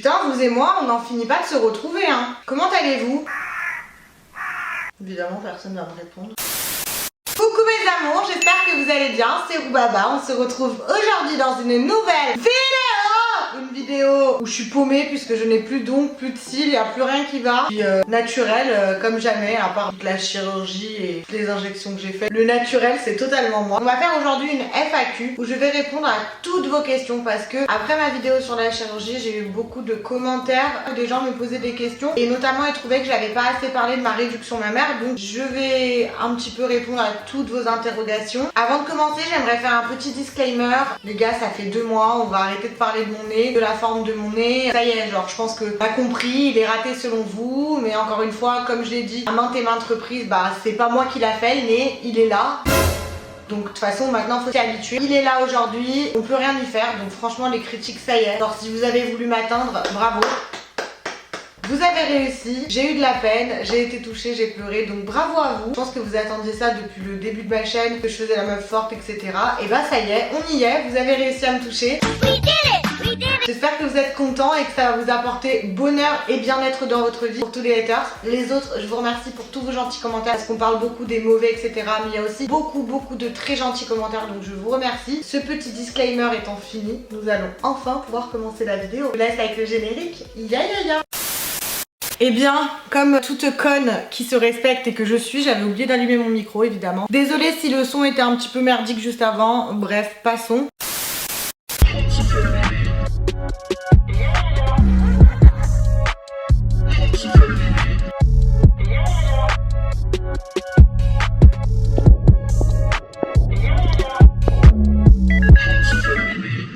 Putain, vous et moi, on n'en finit pas de se retrouver, hein. Comment allez-vous? Évidemment, personne ne va me répondre. Coucou mes amours, j'espère que vous allez bien, c'est Roubaba, on se retrouve aujourd'hui dans une nouvelle vidéo. Une vidéo où je suis paumée puisque je n'ai plus d'ongles, plus de cils, il n'y a plus rien qui va. Puis naturel comme jamais, à part toute la chirurgie et toutes les injections que j'ai faites. Le naturel c'est totalement moi. On va faire aujourd'hui une FAQ où je vais répondre à toutes vos questions parce que après ma vidéo sur la chirurgie, j'ai eu beaucoup de commentaires. Des gens me posaient des questions et notamment ils trouvaient que j'avais pas assez parlé de ma réduction mammaire. Donc je vais un petit peu répondre à toutes vos interrogations. Avant de commencer, j'aimerais faire un petit disclaimer. Les gars, ça fait 2 mois, on va arrêter de parler de mon nez, de la forme de mon nez. Ça y est, genre je pense que t'as compris, il est raté selon vous. Mais encore une fois, comme je l'ai dit à maintes et maintes reprises, bah c'est pas moi qui l'a fait le nez, il est là. Donc de toute façon maintenant faut s'y habituer. Il est là aujourd'hui, on peut rien y faire. Donc franchement les critiques ça y est. Alors si vous avez voulu m'atteindre, bravo. Vous avez réussi, j'ai eu de la peine, j'ai été touchée, j'ai pleuré, donc bravo à vous. Je pense que vous attendiez ça depuis le début de ma chaîne, que je faisais la meuf forte, etc. Et bah ça y est, on y est, vous avez réussi à me toucher. J'espère que vous êtes contents et que ça va vous apporter bonheur et bien-être dans votre vie. Pour tous les haters, les autres, je vous remercie pour tous vos gentils commentaires parce qu'on parle beaucoup des mauvais, etc. Mais il y a aussi beaucoup de très gentils commentaires, donc je vous remercie. Ce petit disclaimer étant fini, nous allons enfin pouvoir commencer la vidéo. Je vous laisse avec le générique. Ya ya ya. Eh bien, comme toute conne qui se respecte et que je suis, j'avais oublié d'allumer mon micro évidemment. Désolée si le son était un petit peu merdique juste avant, bref, passons.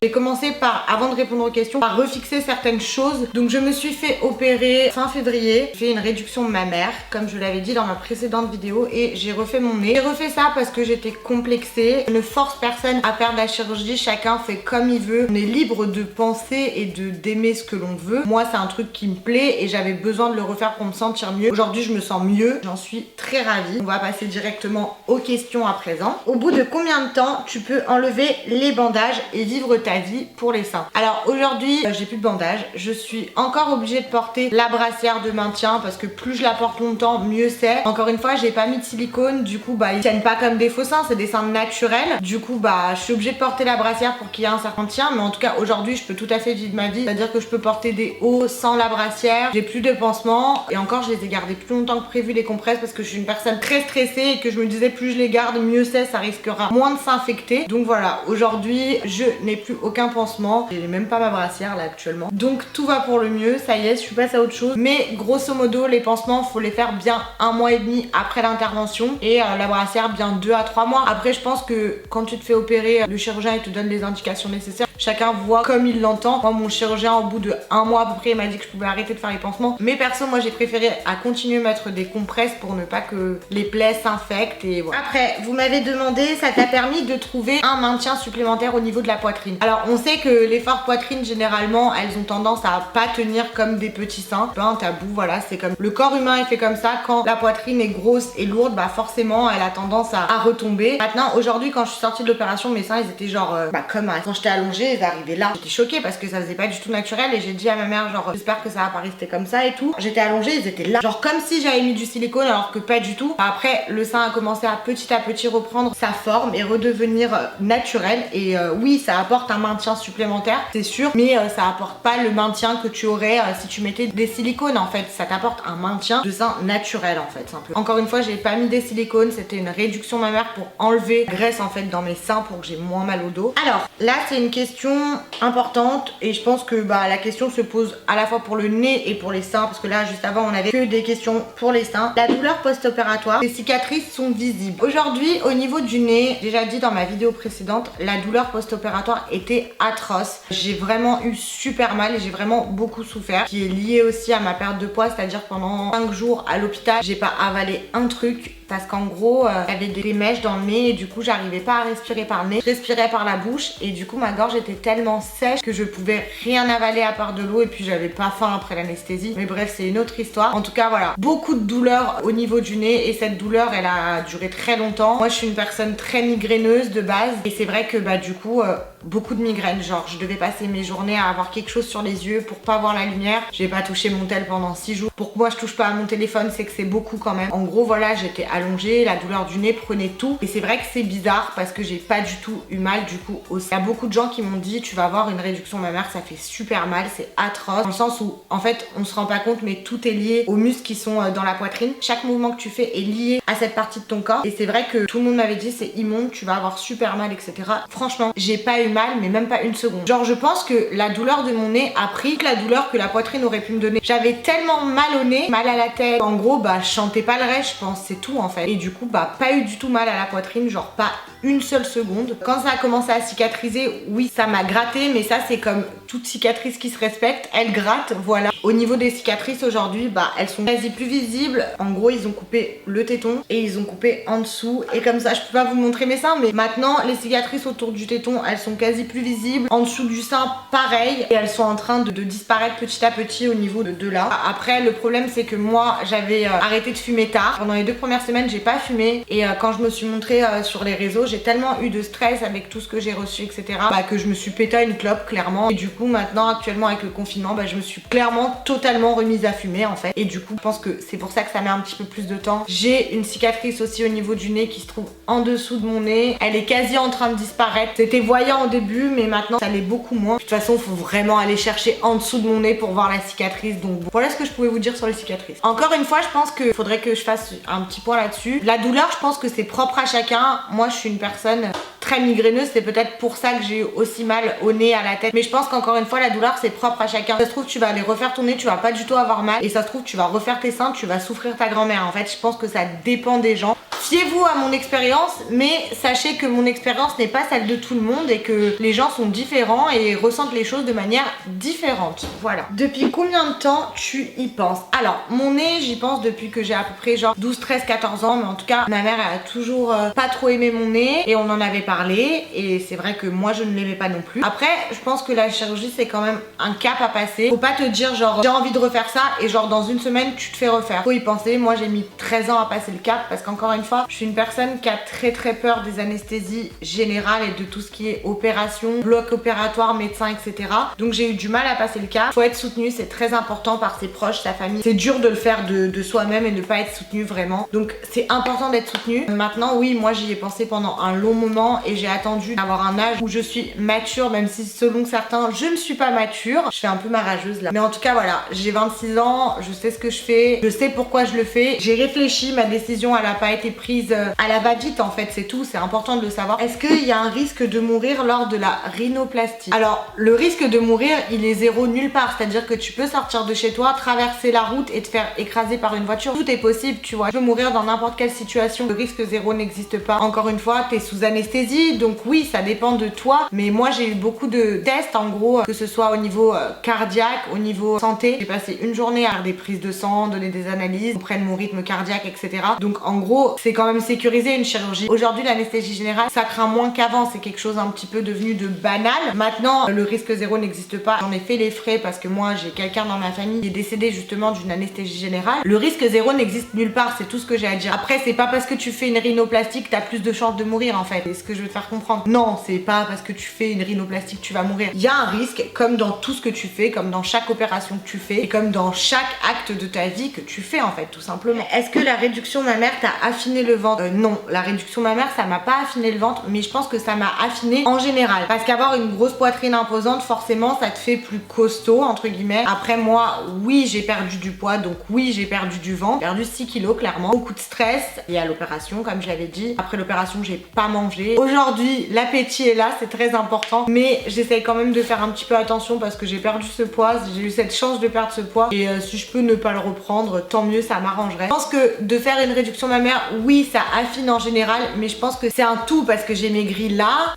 J'ai commencé par, avant de répondre aux questions, par refixer certaines choses. Donc je me suis fait opérer fin février. J'ai fait une réduction mammaire, comme je l'avais dit dans ma précédente vidéo, et j'ai refait mon nez. J'ai refait ça parce que j'étais complexée. Je ne force personne à faire de la chirurgie, chacun fait comme il veut. On est libre de penser et d'aimer ce que l'on veut. Moi c'est un truc qui me plaît et j'avais besoin de le refaire pour me sentir mieux. Aujourd'hui je me sens mieux, j'en suis très ravie. On va passer directement aux questions à présent. Au bout de combien de temps tu peux enlever les bandages et vivre ta vie pour les seins? Alors aujourd'hui j'ai plus de bandage, je suis encore obligée de porter la brassière de maintien parce que plus je la porte longtemps mieux c'est. Encore une fois j'ai pas mis de silicone, du coup bah ils tiennent pas comme des faux seins, c'est des seins naturels. Du coup bah je suis obligée de porter la brassière pour qu'il y ait un certain tien, mais en tout cas aujourd'hui je peux tout à fait vivre ma vie, c'est à dire que je peux porter des hauts sans la brassière, j'ai plus de pansements et encore je les ai gardés plus longtemps que prévu les compresses parce que je suis une personne très stressée et que je me disais plus je les garde mieux c'est, ça risquera moins de s'infecter. Donc voilà, aujourd'hui je n'ai plus aucun pansement, j'ai même pas ma brassière là actuellement, donc tout va pour le mieux, ça y est je suis passée à autre chose. Mais grosso modo les pansements faut les faire bien 1 mois et demi après l'intervention et la brassière bien 2 à 3 mois. Après je pense que quand tu te fais opérer, le chirurgien il te donne les indications nécessaires, chacun voit comme il l'entend. Moi mon chirurgien au bout de 1 mois à peu près il m'a dit que je pouvais arrêter de faire les pansements, mais perso moi j'ai préféré à continuer à mettre des compresses pour ne pas que les plaies s'infectent et voilà. Après vous m'avez demandé, ça t'a permis de trouver un maintien supplémentaire au niveau de la poitrine. Alors on sait que les fortes poitrines généralement elles ont tendance à pas tenir comme des petits seins, pas un tabou, voilà, c'est comme le corps humain est fait comme ça. Quand la poitrine est grosse et lourde, bah forcément elle a tendance à retomber. Maintenant aujourd'hui quand je suis sortie de l'opération, mes seins ils étaient genre comme quand j'étais allongée ils arrivaient là. J'étais choquée parce que ça faisait pas du tout naturel et j'ai dit à ma mère genre j'espère que ça va pas rester comme ça et tout. J'étais allongée, ils étaient là, genre comme si j'avais mis du silicone alors que pas du tout. Après le sein a commencé à petit reprendre sa forme et redevenir naturel et oui ça apporte un maintien supplémentaire c'est sûr, mais ça apporte pas le maintien que tu aurais si tu mettais des silicones en fait. Ça t'apporte un maintien de sein naturel en fait, simple. Encore une fois j'ai pas mis des silicones, c'était une réduction mammaire pour enlever la graisse en fait dans mes seins pour que j'ai moins mal au dos. Alors là c'est une question importante et je pense que bah la question se pose à la fois pour le nez et pour les seins parce que là juste avant on avait que des questions pour les seins. La douleur post-opératoire, les cicatrices sont visibles. Aujourd'hui au niveau du nez, déjà dit dans ma vidéo précédente, la douleur post-opératoire était atroce. J'ai vraiment eu super mal et j'ai vraiment beaucoup souffert, qui est lié aussi à ma perte de poids, c'est-à-dire pendant 5 jours à l'hôpital j'ai pas avalé un truc. parce qu'en gros j'avais des mèches dans le nez et du coup j'arrivais pas à respirer par le nez, je respirais par la bouche et du coup ma gorge était tellement sèche que je pouvais rien avaler à part de l'eau et puis j'avais pas faim après l'anesthésie. Mais bref, c'est une autre histoire. En tout cas voilà, beaucoup de douleurs au niveau du nez et cette douleur elle a duré très longtemps. Moi je suis une personne très migraineuse de base et c'est vrai que du coup beaucoup de migraines, genre je devais passer mes journées à avoir quelque chose sur les yeux pour pas voir la lumière. J'ai pas touché mon tel pendant 6 jours. Pour que moi je touche pas à mon téléphone, c'est que c'est beaucoup quand même. En gros voilà, j'étais allongée, la douleur du nez prenait tout et c'est vrai que c'est bizarre parce que j'ai pas du tout eu mal du coup aussi. Il y a beaucoup de gens qui m'ont dit tu vas avoir une réduction mammaire, ça fait super mal, c'est atroce, dans le sens où en fait on se rend pas compte mais tout est lié aux muscles qui sont dans la poitrine. Chaque mouvement que tu fais est lié à cette partie de ton corps et c'est vrai que tout le monde m'avait dit c'est immonde, tu vas avoir super mal, etc. Franchement j'ai pas eu mal, mais même pas une seconde. Genre je pense que la douleur de mon nez a pris la douleur que la poitrine aurait pu me donner. J'avais tellement mal au nez, mal à la tête, en gros je chantais pas le reste, je pense, c'est tout en fait. Et du coup pas eu du tout mal à la poitrine, genre pas une seule seconde. Quand ça a commencé à cicatriser, oui ça m'a gratté, mais ça c'est comme toute cicatrice qui se respecte, elle gratte, voilà. Au niveau des cicatrices aujourd'hui, elles sont quasi plus visibles. En gros ils ont coupé le téton et ils ont coupé en dessous et comme ça je peux pas vous montrer mes seins, mais maintenant les cicatrices autour du téton elles sont quasi plus visibles. En dessous du sein pareil et elles sont en train de disparaître petit à petit au niveau de là. Après le problème c'est que moi j'avais arrêté de fumer tard. Pendant les 2 premières semaines j'ai pas fumé et quand je me suis montrée sur les réseaux, j'ai tellement eu de stress avec tout ce que j'ai reçu, etc. Que je me suis pété à une clope clairement. Et du coup maintenant actuellement avec le confinement, je me suis clairement totalement remise à fumer en fait. Et du coup je pense que c'est pour ça que ça met un petit peu plus de temps. J'ai une cicatrice aussi au niveau du nez qui se trouve en dessous de mon nez. Elle est quasi en train de disparaître. C'était voyant au début mais maintenant ça l'est beaucoup moins. De toute façon il faut vraiment aller chercher en dessous de mon nez pour voir la cicatrice. Donc voilà ce que je pouvais vous dire sur les cicatrices. Encore une fois je pense qu'il faudrait que je fasse un petit point là-dessus. La douleur je pense que c'est propre à chacun. Moi je suis une personne très migraineuse, c'est peut-être pour ça que j'ai eu aussi mal au nez, à la tête, mais je pense qu'encore une fois la douleur c'est propre à chacun. Ça se trouve tu vas aller refaire ton nez, tu vas pas du tout avoir mal et ça se trouve tu vas refaire tes seins, tu vas souffrir ta grand-mère. En fait je pense que ça dépend des gens. Fiez-vous à mon expérience, mais sachez que mon expérience n'est pas celle de tout le monde et que les gens sont différents et ressentent les choses de manière différente. Voilà. Depuis combien de temps tu y penses? Alors mon nez j'y pense depuis que j'ai à peu près genre 12, 13, 14 ans, mais en tout cas ma mère elle a toujours pas trop aimé mon nez et on en avait parlé et c'est vrai que moi je ne l'aimais pas non plus. Après je pense que la chirurgie c'est quand même un cap à passer. Faut pas te dire genre j'ai envie de refaire ça et genre dans une semaine tu te fais refaire. Faut y penser. Moi j'ai mis 13 ans à passer le cap parce qu'encore une fois je suis une personne qui a très peur des anesthésies générales et de tout ce qui est opération, bloc opératoire, médecin, etc. Donc j'ai eu du mal à passer le cap. Faut être soutenu, c'est très important par ses proches, sa famille. C'est dur de le faire de soi-même et de ne pas être soutenu vraiment. Donc c'est important d'être soutenu. Maintenant oui, moi j'y ai pensé pendant un long moment et j'ai attendu d'avoir un âge où je suis mature, même si selon certains je ne suis pas mature. Je fais un peu ma rageuse là. Mais en tout cas voilà, j'ai 26 ans, je sais ce que je fais, je sais pourquoi je le fais. J'ai réfléchi, ma décision elle a pas été prise à la va-vite en fait, c'est tout, c'est important de le savoir. Est-ce qu'il y a un risque de mourir lors de la rhinoplastie? Alors le risque de mourir il est zéro nulle part, c'est-à-dire que tu peux sortir de chez toi, traverser la route et te faire écraser par une voiture, tout est possible tu vois. Tu peux mourir dans n'importe quelle situation, le risque zéro n'existe pas. Encore une fois t'es sous anesthésie donc oui ça dépend de toi, mais moi j'ai eu beaucoup de tests en gros, que ce soit au niveau cardiaque, au niveau santé. J'ai passé une journée à faire des prises de sang, donner des analyses, on prenne mon rythme cardiaque, etc. Donc en gros c'est quand même sécurisé une chirurgie. Aujourd'hui l'anesthésie générale ça craint moins qu'avant, c'est quelque chose un petit peu devenu de banal. Maintenant le risque zéro n'existe pas, j'en ai fait les frais parce que moi j'ai quelqu'un dans ma famille qui est décédé justement d'une anesthésie générale. Le risque zéro n'existe nulle part, c'est tout ce que j'ai à dire. Après c'est pas parce que tu fais une rhinoplastie que t'as plus de chances de mourir en fait, c'est ce que je veux te faire comprendre. Non, c'est pas parce que tu fais une rhinoplastie que tu vas mourir. Il y a un risque comme dans tout ce que tu fais, comme dans chaque opération que tu fais et comme dans chaque acte de ta vie que tu fais en fait, tout simplement. Est-ce que la réduction mammaire t'a affiné le ventre? Non, la réduction mammaire ça m'a pas affiné le ventre, mais je pense que ça m'a affiné en général. Parce qu'avoir une grosse poitrine imposante, forcément ça te fait plus costaud entre guillemets. Après moi, oui j'ai perdu du poids, donc oui j'ai perdu du ventre, perdu 6 kilos clairement. Beaucoup de stress lié à l'opération comme je l'avais dit. Après l'opération j'ai pas mangé. Aujourd'hui l'appétit est là, c'est très important, mais j'essaye quand même de faire un petit peu attention parce que j'ai perdu ce poids, j'ai eu cette chance de perdre ce poids et si je peux ne pas le reprendre tant mieux, ça m'arrangerait. Je pense que de faire une réduction mammaire, oui, ça affine en général, mais je pense que c'est un tout parce que j'ai maigri là,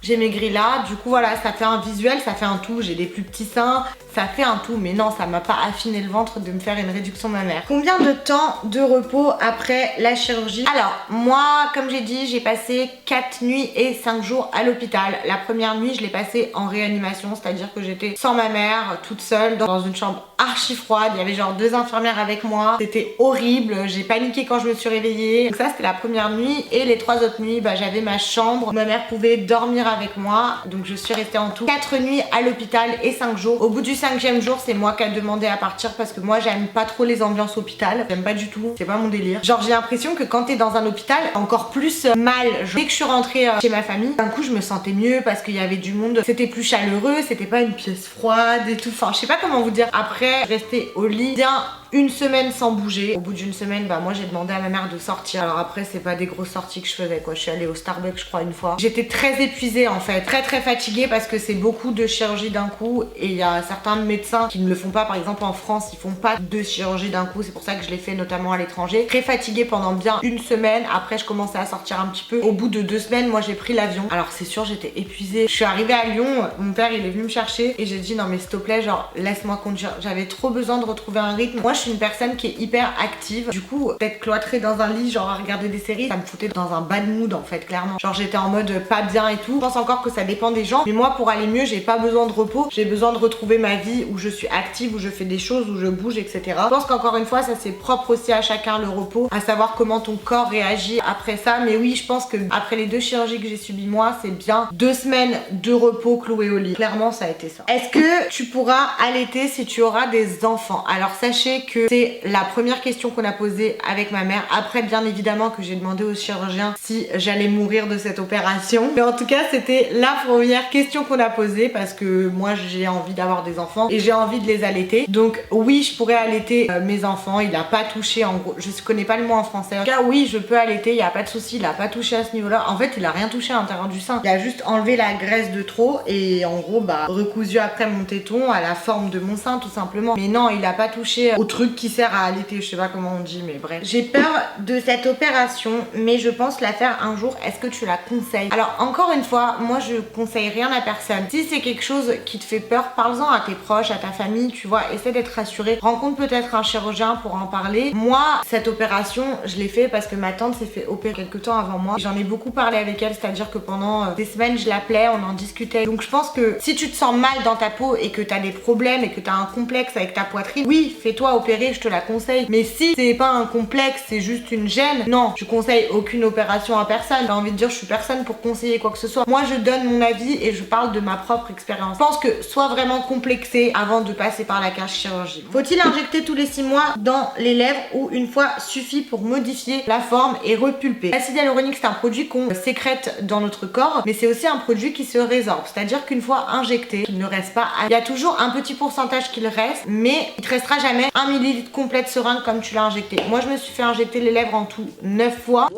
du coup voilà, ça fait un visuel, ça fait un tout, j'ai des plus petits seins, ça fait un tout, mais non, ça m'a pas affiné le ventre de me faire une réduction mammaire. Combien de temps de repos après la chirurgie? Alors, moi, comme j'ai dit, j'ai passé 4 nuits et 5 jours à l'hôpital. La première nuit, je l'ai passée en réanimation, c'est-à-dire que j'étais sans ma mère, toute seule, dans une chambre archi froide. Il y avait genre 2 infirmières avec moi. C'était horrible, j'ai paniqué quand je me suis réveillée. Donc ça, c'était la première nuit. Et les 3 autres nuits, bah, j'avais ma chambre. Ma mère pouvait dormir avec moi. Donc je suis restée en tout 4 nuits à l'hôpital et 5 jours. Au bout du 5e jour, c'est moi qui ai demandé à partir parce que moi, j'aime pas trop les ambiances hôpital. J'aime pas du tout, c'est pas mon délire. Genre, j'ai l'impression que quand t'es dans un hôpital, encore plus mal. Dès que je suis rentrée chez ma famille, d'un coup, je me sentais mieux parce qu'il y avait du monde. C'était plus chaleureux, c'était pas une pièce froide et tout. Enfin, je sais pas comment vous dire. Après, je restais au lit bien une semaine sans bouger. Au bout d'une semaine, bah moi j'ai demandé à ma mère de sortir. Alors après, c'est pas des grosses sorties que je faisais quoi. Je suis allée au Starbucks je crois une fois. J'étais très épuisée en fait, très fatiguée parce que c'est beaucoup de chirurgie d'un coup et il y a certains médecins qui ne le font pas. Par exemple en France, ils font pas de chirurgie d'un coup. C'est pour ça que je l'ai fait notamment à l'étranger. Très fatiguée pendant bien une semaine. Après, je commençais à sortir un petit peu. Au bout de 2 semaines, moi j'ai pris l'avion. Alors c'est sûr, j'étais épuisée. Je suis arrivée à Lyon. Mon père il est venu me chercher et j'ai dit non mais s'il te plaît, genre laisse-moi conduire. J'avais trop besoin de retrouver un rythme. Moi je suis une personne qui est hyper active. Du coup, d'être cloîtrée dans un lit, genre à regarder des séries, ça me foutait dans un bad mood en fait, clairement. Genre j'étais en mode pas bien et tout. Je pense encore que ça dépend des gens. Mais moi, pour aller mieux, j'ai pas besoin de repos. J'ai besoin de retrouver ma vie où je suis active, où je fais des choses, où je bouge, etc. Je pense qu'encore une fois, ça c'est propre aussi à chacun le repos, à savoir comment ton corps réagit après ça. Mais oui, je pense que après les 2 chirurgies que j'ai subies moi, c'est bien 2 semaines de repos cloué au lit. Clairement, ça a été ça. Est-ce que tu pourras allaiter si tu auras des enfants? Alors sachez que c'est la première question qu'on a posée avec ma mère. Après, bien évidemment que j'ai demandé au chirurgien si j'allais mourir de cette opération. Mais en tout cas, c'était la première question qu'on a posée parce que moi, j'ai envie d'avoir des enfants et j'ai envie de les allaiter. Donc oui, je pourrais allaiter mes enfants. Il a pas touché, en gros, je connais pas le mot en français. En tout cas, oui, je peux allaiter, il y a pas de souci. Il a pas touché à ce niveau-là. En fait, il a rien touché à l'intérieur du sein. Il a juste enlevé la graisse de trop et en gros, bah, recousu après mon téton à la forme de mon sein, tout simplement. Mais non, il a pas touché au truc qui sert à allaiter, je sais pas comment on dit, mais bref. J'ai peur de cette opération, mais je pense la faire un jour. Est-ce que tu la conseilles? Alors encore une fois, moi je conseille rien à personne. Si c'est quelque chose qui te fait peur, parle-en à tes proches, à ta famille, tu vois, essaie d'être rassuré. Rencontre peut-être un chirurgien pour en parler. Moi, cette opération, je l'ai fait parce que ma tante s'est fait opérer quelques temps avant moi. J'en ai beaucoup parlé avec elle, c'est-à-dire que pendant des semaines, je l'appelais, on en discutait. Donc je pense que si tu te sens mal dans ta peau et que t'as des problèmes et que t'as un complexe avec ta poitrine, oui, fais-toi opérer, je te la conseille. Mais si c'est pas un complexe, c'est juste une gêne, non, je conseille aucune opération à personne. J'ai envie de dire, je suis personne pour conseiller quoi que ce soit. Moi, je donne mon avis et je parle de ma propre expérience. Je pense que sois vraiment complexé avant de passer par la case chirurgie. Faut-il injecter tous les 6 mois dans les lèvres ou une fois suffit pour modifier la forme et repulper? L'acide hyaluronique, c'est un produit qu'on sécrète dans notre corps, mais c'est aussi un produit qui se résorbe. C'est-à-dire qu'une fois injecté, il ne reste pas. Il y a toujours un petit pourcentage qu'il reste, mais il te restera jamais 1 millilitre complet de seringue comme tu l'as injecté. Moi, je me suis fait injecter les lèvres en tout 9 fois.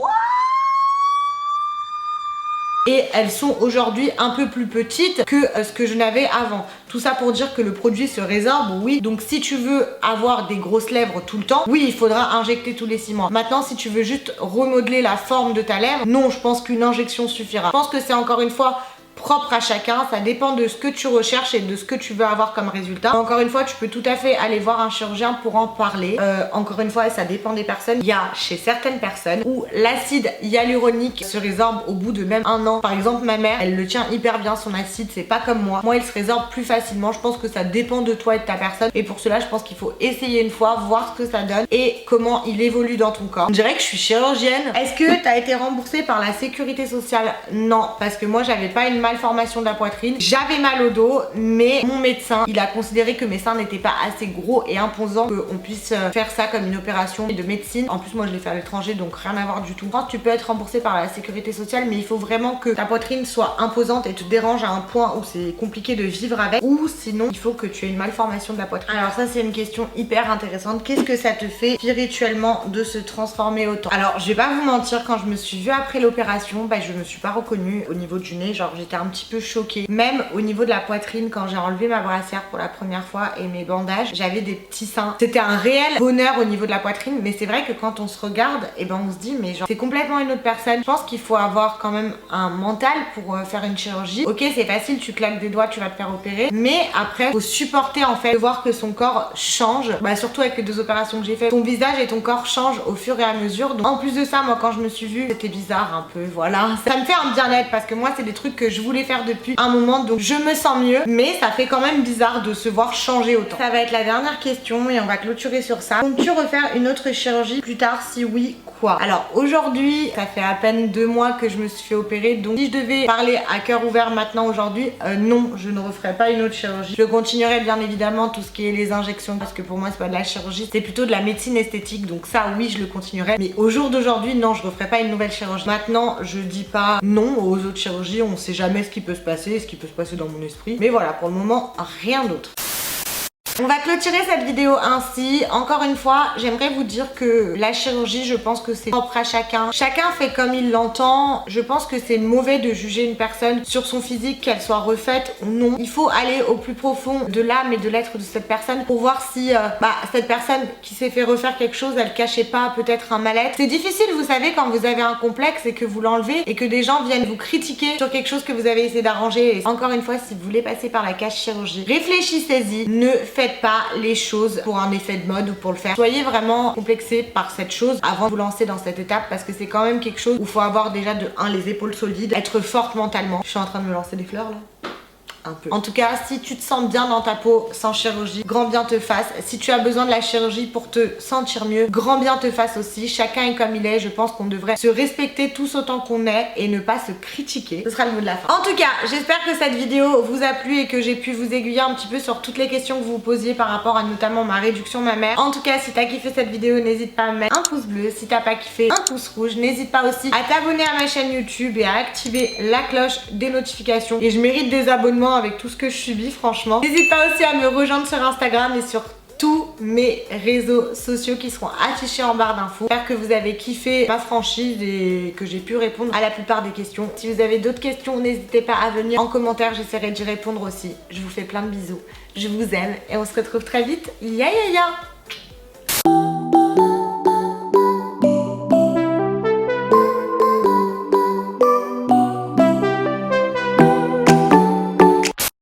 Et elles sont aujourd'hui un peu plus petites que ce que je n'avais avant. Tout ça pour dire que le produit se résorbe, oui. Donc si tu veux avoir des grosses lèvres tout le temps, oui, il faudra injecter tous les 6 mois. Maintenant, si tu veux juste remodeler la forme de ta lèvre, non, je pense qu'une injection suffira. Je pense que c'est encore une fois propre à chacun, ça dépend de ce que tu recherches et de ce que tu veux avoir comme résultat. Encore une fois, tu peux tout à fait aller voir un chirurgien pour en parler. Encore une fois, ça dépend des personnes. Il y a chez certaines personnes où l'acide hyaluronique se résorbe au bout de même 1 an. Par exemple, ma mère, elle le tient hyper bien son acide, c'est pas comme moi. Moi, il se résorbe plus facilement. Je pense que ça dépend de toi et de ta personne. Et pour cela, je pense qu'il faut essayer une fois, voir ce que ça donne et comment il évolue dans ton corps. On dirait que je suis chirurgienne. Est-ce que t'as été remboursée par la sécurité sociale? Non, parce que moi, j'avais pas une malformation de la poitrine. J'avais mal au dos, mais mon médecin, il a considéré que mes seins n'étaient pas assez gros et imposants qu'on puisse faire ça comme une opération de médecine. En plus, moi, je l'ai fait à l'étranger, donc rien à voir du tout. Je pense que tu peux être remboursé par la sécurité sociale, mais il faut vraiment que ta poitrine soit imposante et te dérange à un point où c'est compliqué de vivre avec, ou sinon, il faut que tu aies une malformation de la poitrine. Alors ça, c'est une question hyper intéressante. Qu'est-ce que ça te fait spirituellement de se transformer autant? Alors, je vais pas vous mentir, quand je me suis vue après l'opération, bah, je me suis pas reconnue au niveau du nez. Genre, j'étais j'étais un petit peu choquée. Même au niveau de la poitrine, quand j'ai enlevé ma brassière pour la première fois et mes bandages, j'avais des petits seins. C'était un réel bonheur au niveau de la poitrine, mais c'est vrai que quand on se regarde, et ben on se dit mais genre c'est complètement une autre personne. Je pense qu'il faut avoir quand même un mental pour faire une chirurgie. Ok, c'est facile, tu claques des doigts, tu vas te faire opérer, mais après faut supporter en fait de voir que son corps change, bah surtout avec les 2 opérations que j'ai fait, ton visage et ton corps changent au fur et à mesure. Donc en plus de ça, moi quand je me suis vue, c'était bizarre un peu, voilà. Ça me fait un bien-être parce que moi c'est des trucs que je voulais faire depuis un moment, donc je me sens mieux, mais ça fait quand même bizarre de se voir changer autant. Ça va être la dernière question et on va clôturer sur ça. Comptes-tu refaire une autre chirurgie plus tard? Si oui, quoi? Alors aujourd'hui, ça fait à peine 2 mois que je me suis fait opérer, donc si je devais parler à cœur ouvert maintenant aujourd'hui, non, je ne referai pas une autre chirurgie. Je continuerai bien évidemment tout ce qui est les injections parce que pour moi c'est pas de la chirurgie, c'est plutôt de la médecine esthétique, donc ça oui je le continuerai, mais au jour d'aujourd'hui non, je referai pas une nouvelle chirurgie. Maintenant je dis pas non aux autres chirurgies, on sait jamais ce qui peut se passer, ce qui peut se passer dans mon esprit, mais voilà, pour le moment rien d'autre. On va clôturer cette vidéo ainsi. Encore une fois, j'aimerais vous dire que la chirurgie, je pense que c'est propre à chacun. Chacun fait comme il l'entend. Je pense que c'est mauvais de juger une personne sur son physique, qu'elle soit refaite ou non. Il faut aller au plus profond de l'âme et de l'être de cette personne pour voir si cette personne qui s'est fait refaire quelque chose, elle cachait pas peut-être un mal-être. C'est difficile, vous savez, quand vous avez un complexe et que vous l'enlevez et que des gens viennent vous critiquer sur quelque chose que vous avez essayé d'arranger. Et encore une fois, si vous voulez passer par la case chirurgie, réfléchissez-y, ne faites pas les choses pour un effet de mode ou pour le faire. Soyez vraiment complexé par cette chose avant de vous lancer dans cette étape parce que c'est quand même quelque chose où il faut avoir déjà de 1 les épaules solides, être forte mentalement. Je suis en train de me lancer des fleurs là. Un peu. En tout cas, si tu te sens bien dans ta peau sans chirurgie, grand bien te fasse. Si tu as besoin de la chirurgie pour te sentir mieux, grand bien te fasse aussi. Chacun est comme il est. Je pense qu'on devrait se respecter tous autant qu'on est et ne pas se critiquer. Ce sera le mot de la fin. En tout cas, j'espère que cette vidéo vous a plu et que j'ai pu vous aiguiller un petit peu sur toutes les questions que vous vous posiez par rapport à notamment ma réduction mammaire. En tout cas, si t'as kiffé cette vidéo, n'hésite pas à me mettre un pouce bleu. Si t'as pas kiffé, un pouce rouge. N'hésite pas aussi à t'abonner à ma chaîne YouTube et à activer la cloche des notifications. Et je mérite des abonnements avec tout ce que je subis, franchement. N'hésite pas aussi à me rejoindre sur Instagram et sur tous mes réseaux sociaux qui seront affichés en barre d'infos. J'espère que vous avez kiffé ma franchise et que j'ai pu répondre à la plupart des questions. Si vous avez d'autres questions, n'hésitez pas à venir en commentaire, j'essaierai d'y répondre aussi. Je vous fais plein de bisous, je vous aime et on se retrouve très vite. Ya ya ya.